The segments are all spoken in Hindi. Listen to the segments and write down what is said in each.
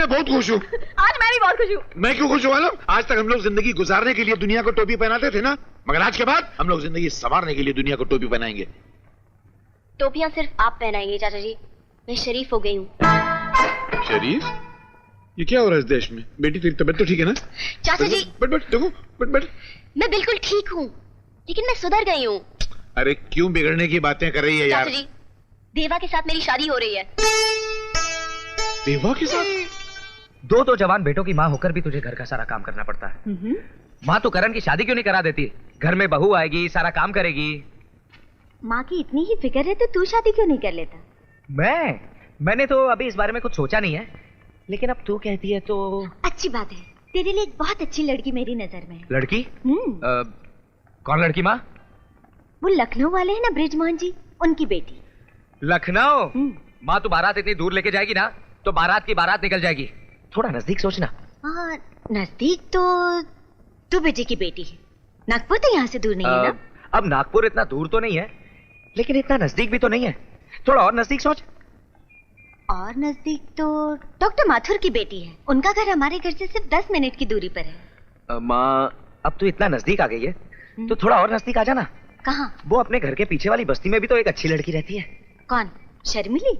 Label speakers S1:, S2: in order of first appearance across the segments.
S1: मैं बहुत खुश हूँ।
S2: आज मैं भी बहुत खुश हूँ।
S1: मैं क्यों खुश हूँ मालूम? आज तक हम लोग जिंदगी गुजारने के लिए दुनिया को टोपी पहनाते थे ना, मगर आज के बाद हम लोग जिंदगी संवारने के लिए दुनिया को टोपी पहनाएंगे।
S2: टोपियां सिर्फ आप पहनाएंगे चाचा जी। मैं शरीफ हो गई हूँ।
S1: शरीफ? ये क्या हो रहा है इस देश में? बेटी तेरी तबीयत तो ठीक है ना?
S2: चाचा जी
S1: बट देखो बट
S2: मैं बिल्कुल ठीक हूँ, लेकिन मैं सुधर गई हूँ।
S1: अरे क्यों बिगड़ने की बातें कर रही है यार?
S2: चाचा जी, देवा के साथ मेरी शादी हो रही है।
S1: देवा के साथ?
S3: दो जवान बेटों की माँ होकर भी तुझे घर का सारा काम करना पड़ता है। माँ तो करण की शादी क्यों नहीं करा देती? घर में बहू आएगी, सारा काम करेगी।
S2: माँ की इतनी ही फिक्र है तो तू शादी क्यों नहीं कर लेता?
S3: मैंने तो अभी इस बारे में कुछ सोचा नहीं है, लेकिन अब तू कहती है तो
S2: अच्छी बात है। तेरे लिए एक बहुत अच्छी लड़की मेरी नजर में है।
S3: लड़की? कौन लड़की माँ?
S2: वो लखनऊ वाले हैं ना बृजमोहन जी, उनकी बेटी।
S3: लखनऊ? माँ तू बारात इतनी दूर लेके जाएगी ना तो बारात की बारात निकल जाएगी। थोड़ा नजदीक सोचना।
S2: हाँ नजदीक तो तू बेटे की बेटी है। नागपुर तो यहाँ से दूर नहीं है ना?
S3: अब नागपुर इतना दूर तो नहीं है, लेकिन इतना नजदीक भी तो नहीं है। थोड़ा और नजदीक सोच।
S2: और नजदीक तो डॉक्टर माथुर की बेटी है। उनका घर हमारे घर से सिर्फ 10 मिनट की दूरी पर है।
S3: माँ अब तू इतना नजदीक आ गई है तो थोड़ा और नजदीक आ जाना।
S2: कहाँ?
S3: वो अपने घर के पीछे वाली बस्ती में भी तो एक अच्छी लड़की रहती है।
S2: कौन? शर्मिली?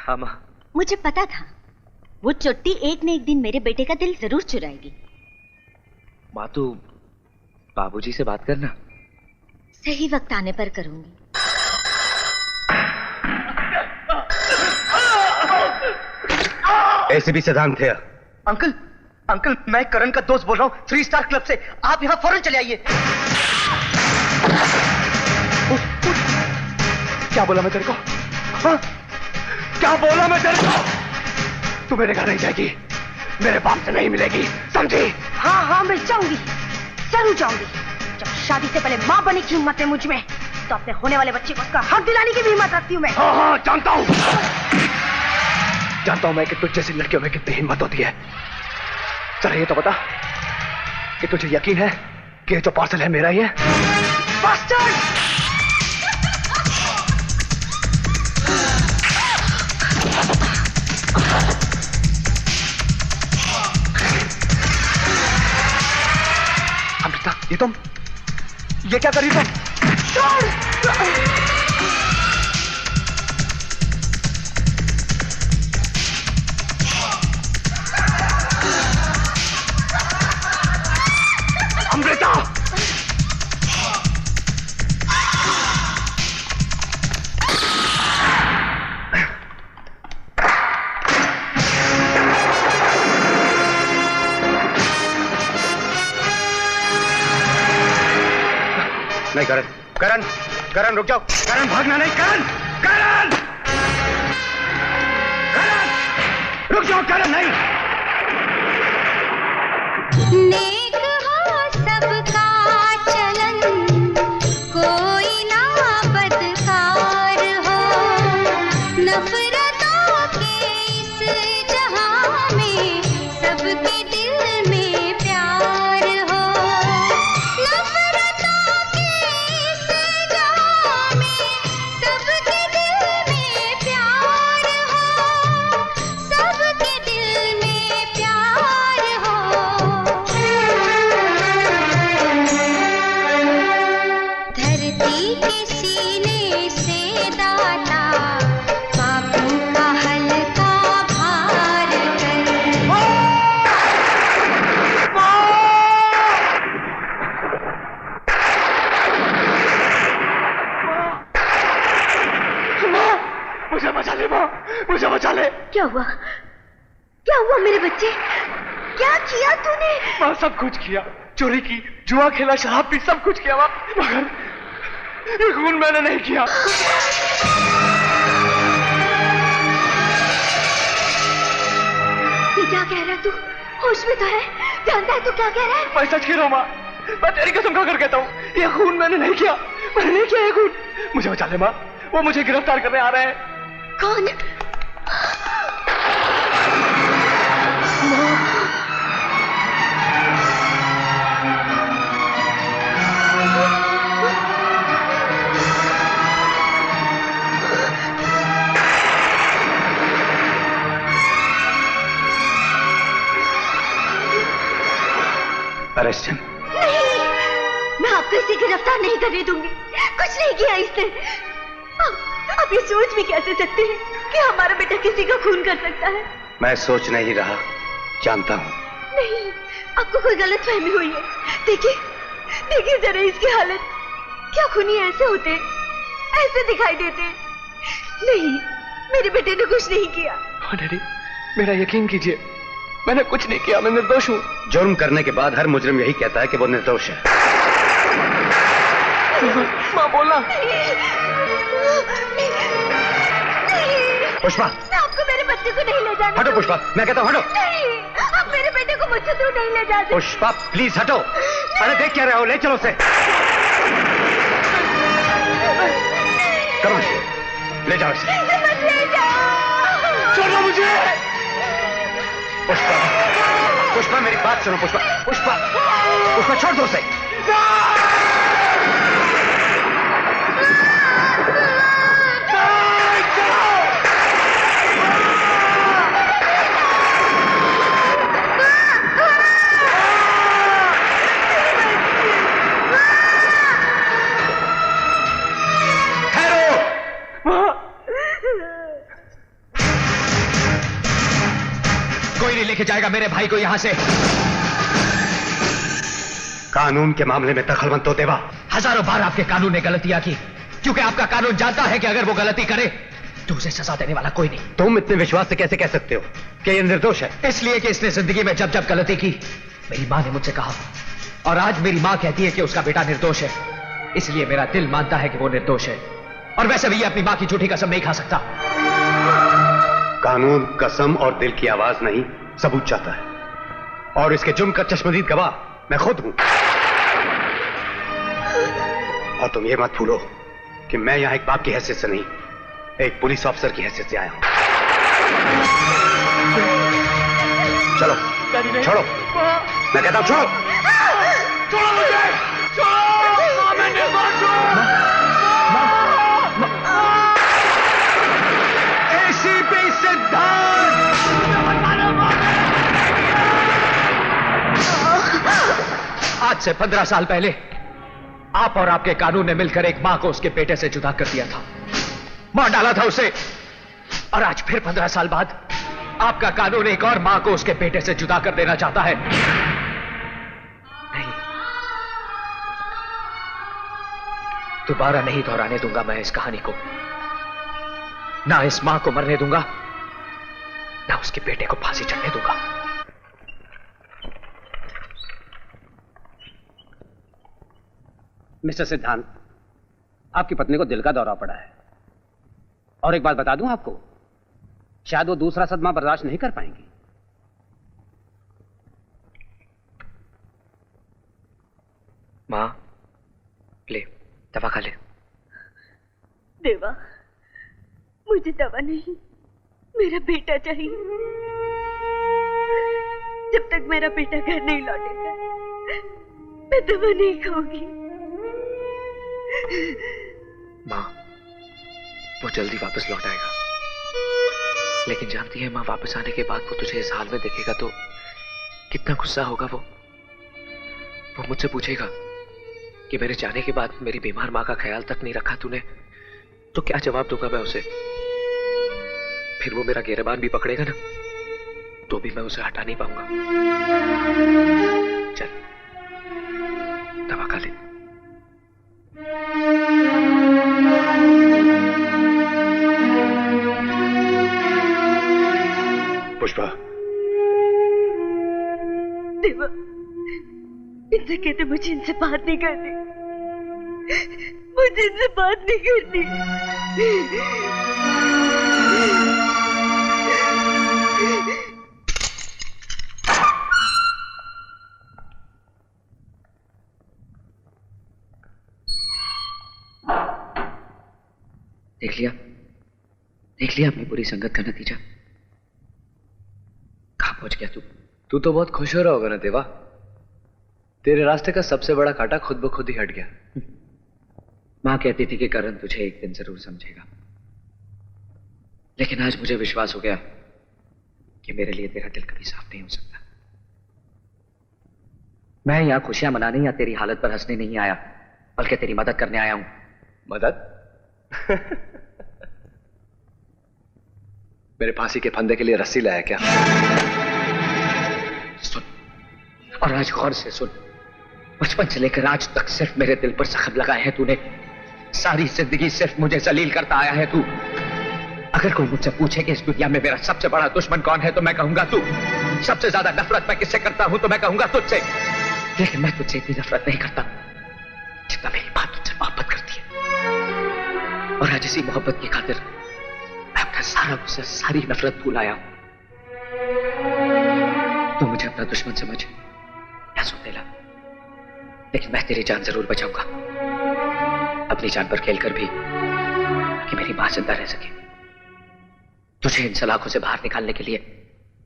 S3: हाँ माँ।
S2: मुझे पता था वो चुट्टी एक न एक दिन मेरे बेटे का दिल जरूर चुराएगी।
S3: माँ तू बाबूजी से बात करना।
S2: सही वक्त आने पर करूंगी।
S3: एसीपी सिद्धांत थे। अंकल मैं करण का दोस्त बोल रहा हूँ 3 स्टार क्लब से। आप यहाँ फौरन चले आइए। क्या बोला मैं तेरे को? हाँ? क्या बोला मैं तेरे को? तू मेरे घर नहीं जाएगी, मेरे बाप से नहीं मिलेगी, समझी?
S2: हाँ मैं जाऊंगी, जरूर जाऊंगी। जब शादी से पहले माँ बनी की हिम्मत है मुझ में, तो अपने होने वाले बच्चे को उसका हक दिलाने की भी हिम्मत रखती हूँ मैं।
S3: हाँ जानता हूँ मैं कि तुझ जैसी लड़कियों में कितनी हिम्मत होती है। चल ये तो बता कि तुझे यकीन है कि जो पार्सल है मेरा ही है? अमृता ये क्या कर रही तुम? अमृता नहीं करण रुक जाओ। करण भागना नहीं। करण रुक जाओ। करण नहीं।
S4: नेक हो सबका चलन, कोई ना बदकार हो। नफरतों के इस जहां में सबके दिल में प्यार हो। नफरतों के इस जहां में सबके दिल में प्यार हो। सबके दिल में प्यार हो। धरती के सीने से दाता बापू का हल्का भार कर।
S3: मुझे बचा ले माँ, मुझे बचा ले।
S2: क्या हुआ मेरे बच्चे? क्या किया तूने?
S3: माँ सब कुछ किया, चोरी की, जुआ खेला, शराब पी, सब कुछ किया माँ, मगर ये खून मैंने नहीं किया।
S2: ये क्या कह रहा है तू? होश में तो है? जानता है तू क्या कह रहा है?
S3: मैं सच कह रहा हूँ माँ, मैं तेरी कसम खाकर कहता हूँ, ये खून मैंने नहीं किया, मैंने नहीं किया ये खून। मुझे बचा ले माँ, वो मुझे गिरफ्तार करने आ रहे हैं।
S2: कौन?
S3: Arrest him.
S2: नहीं, मैं आपको इसे गिरफ्तार नहीं करने दूंगी। कुछ नहीं किया इसने। आप ये सोच भी कैसे सकते हैं कि हमारा बेटा किसी का खून कर सकता है?
S3: मैं सोच नहीं रहा, जानता हूँ।
S2: नहीं, आपको कोई गलत फहमी हुई है। देखिए देखिए जरा इसकी हालत। क्या खूनी ऐसे होते हैं, ऐसे दिखाई देते हैं? नहीं, मेरे बेटे ने कुछ नहीं किया।
S3: डैडी, मेरा यकीन कीजिए, मैंने कुछ नहीं किया, मैं निर्दोष हूँ। जुर्म करने के बाद हर मुजरिम यही कहता है कि वो निर्दोष है। माँ बोलना। पुष्पा,
S2: मैं आपको मेरे बच्चे को नहीं ले जाने।
S3: हटो पुष्पा, मैं कहता हूँ हटो।
S2: नहीं, आप मेरे बेटे को मुझसे दूर नहीं ले जा सकते।
S3: पुष्पा प्लीज हटो। अरे देख क्या रहे हो, ले चलो उसे। करो, ले जाओ इसे।
S2: ले जाओ।
S3: छोड़ो मुझे। पुष्पा, पुष्पा मेरी बात सुनो। पुष्पा, पुष्पा, पुष्पा छोड़ दो उसे।
S5: कोई नहीं लेके जाएगा मेरे भाई को यहां से।
S3: कानून के मामले में दखलमंद तो देवा।
S5: हजारों बार आपके कानून ने गलतियां की, क्योंकि आपका कानून जानता है कि अगर वो गलती करे तो उसे सजा देने वाला कोई नहीं।
S3: तुम इतने विश्वास से कैसे कह सकते हो कि ये निर्दोष है?
S5: इसलिए कि इसने जिंदगी में जब जब गलती की मेरी मां ने मुझसे कहा, और आज मेरी मां कहती है कि उसका बेटा निर्दोष है। इसलिए मेरा दिल मानता है कि वो निर्दोष है, और वैसे भी ये अपनी मां की झूठी कसम नहीं खा सकता।
S3: कानून कसम और दिल की आवाज नहीं, सबूत चाहता है, और इसके जुर्म का चश्मदीद गवाह मैं खुद हूं। और तुम ये मत भूलो कि मैं यहां एक बाप की हैसियत से नहीं, एक पुलिस ऑफिसर की हैसियत से आया हूं। चलो छोड़ो, मैं कहता हूं छोड़ो। छोड़ो मुझे, छोड़ो। मैं निर्दोष हूं। एसीपी सिद्धार्थ।
S5: आज से 15 साल पहले आप और आपके कानून ने मिलकर एक मां को उसके बेटे से जुदा कर दिया था, मार डाला था उसे। और आज फिर 15 साल बाद आपका कानून एक और मां को उसके बेटे से जुदा कर देना चाहता है। नहीं, दोबारा नहीं दोहराने दूंगा मैं इस कहानी को। ना इस मां को मरने दूंगा, ना उसके बेटे को फांसी चढ़ने दूंगा।
S6: मिस्टर सिद्धांत, आपकी पत्नी को दिल का दौरा पड़ा है, और एक बात बता दूं आपको, शायद वो दूसरा सदमा बर्दाश्त नहीं कर पाएंगी।
S5: मां, ले दवा खा ले।
S2: देवा, मुझे दवा नहीं, मेरा बेटा चाहिए। जब तक मेरा बेटा घर नहीं लौटेगा, मैं दवा नहीं खाऊंगी।
S5: मां, वो जल्दी वापस लौट आएगा, लेकिन जानती है मां, वापस आने के बाद वो तुझे इस हाल में देखेगा तो कितना गुस्सा होगा। वो मुझसे पूछेगा कि मेरे जाने के बाद मेरी बीमार मां का ख्याल तक नहीं रखा तूने, तो क्या जवाब दूंगा मैं उसे? फिर वो मेरा गिरबान भी पकड़ेगा ना, तो भी मैं उसे हटा नहीं पाऊंगा। चल दवा खा ले।
S3: पुष्पा,
S2: देवा, इनसे कहते मुझे इनसे बात नहीं करनी, मुझे इनसे बात नहीं करनी।
S5: देख लिया अपनी बुरी संगत का नतीजा। कहां पहुंच गया तू तो बहुत खुश हो रहा होगा ना देवा, तेरे रास्ते का सबसे बड़ा कांटा खुद ब खुद ही हट गया। मां कहती थी कि करण तुझे एक दिन जरूर समझेगा, लेकिन आज मुझे विश्वास हो गया कि मेरे लिए तेरा दिल कभी साफ नहीं हो सकता। मैं यहाँ खुशियां मनाने या तेरी हालत पर हंसने नहीं आया, बल्कि तेरी मदद करने आया हूं।
S3: मदद? मेरे फांसी के फंदे के लिए रस्सी लाया क्या?
S5: सुन, और आज गौर से सुन। बचपन से लेकर आज तक सिर्फ मेरे दिल पर जख्म लगाए हैं तूने। सारी जिंदगी सिर्फ मुझे जलील करता आया है तू। अगर कोई मुझसे पूछे कि इस दुनिया में मेरा सबसे बड़ा दुश्मन कौन है, तो मैं कहूंगा तू। सबसे ज्यादा नफरत मैं किससे करता हूं, तो मैं कहूंगा तुझसे। लेकिन मैं तुझसे इतनी नफरत नहीं करता जितना मेरी मां तुझसे मोहब्बत करती है। और आज इसी मोहब्बत की खातिर मैं अपना सारा गुस्सा, सारी नफरत भूल आया हूं। तो मुझे अपना दुश्मन समझ या सुन देला, लेकिन मैं तेरी जान जरूर बचाऊंगा, अपनी जान पर खेलकर भी, कि मेरी मां जिंदा रह सके। तुझे इन सलाखों से बाहर निकालने के लिए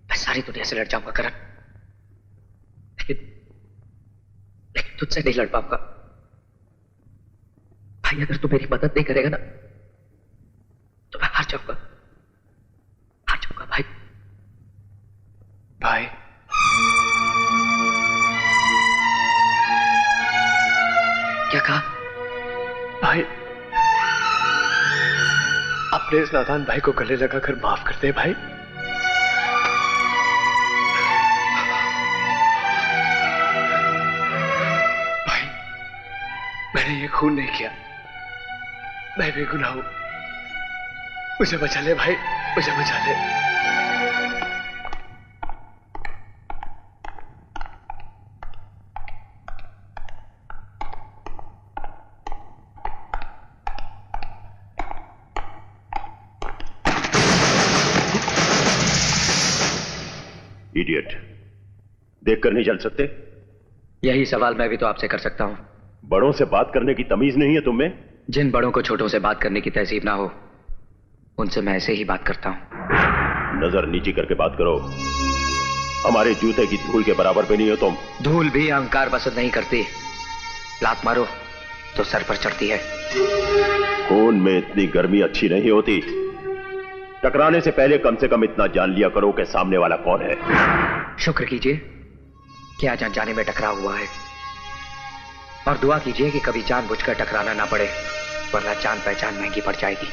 S5: मैं सारी दुनिया से लड़ जाऊंगा करण, लेकिन तुझसे नहीं लड़ पाऊंगा भाई। अगर तू मेरी मदद नहीं करेगा ना, तो मैं हार जाऊंगा भाई।
S3: भाई,
S5: क्या कहा?
S3: भाई, अपने इस नादान भाई को गले लगाकर माफ कर दे भाई। भाई, मैंने ये खून नहीं किया, मैं बेगुनाह हूं। मुझे बचा ले भाई, मुझे बचा ले।
S7: इडियट, देखकर नहीं चल सकते?
S5: यही सवाल मैं भी तो आपसे कर सकता हूं।
S7: बड़ों से बात करने की तमीज नहीं है तुम में?
S5: जिन बड़ों को छोटों से बात करने की तहजीब ना हो, उनसे मैं ऐसे ही बात करता हूं।
S7: नजर नीची करके बात करो। हमारे जूते की धूल के बराबर पे नहीं हो तुम।
S5: धूल भी अहंकार पसंद नहीं करती। लात मारो तो सर पर चढ़ती है।
S7: खून में इतनी गर्मी अच्छी नहीं होती। टकराने से पहले कम से कम इतना जान लिया करो कि सामने वाला कौन है।
S5: शुक्र कीजिए कि आज अनजाने में टकराव हुआ है, और दुआ कीजिए कि कभी जानबूझकर टकराना ना पड़े, वरना जान पहचान महंगी पड़ जाएगी।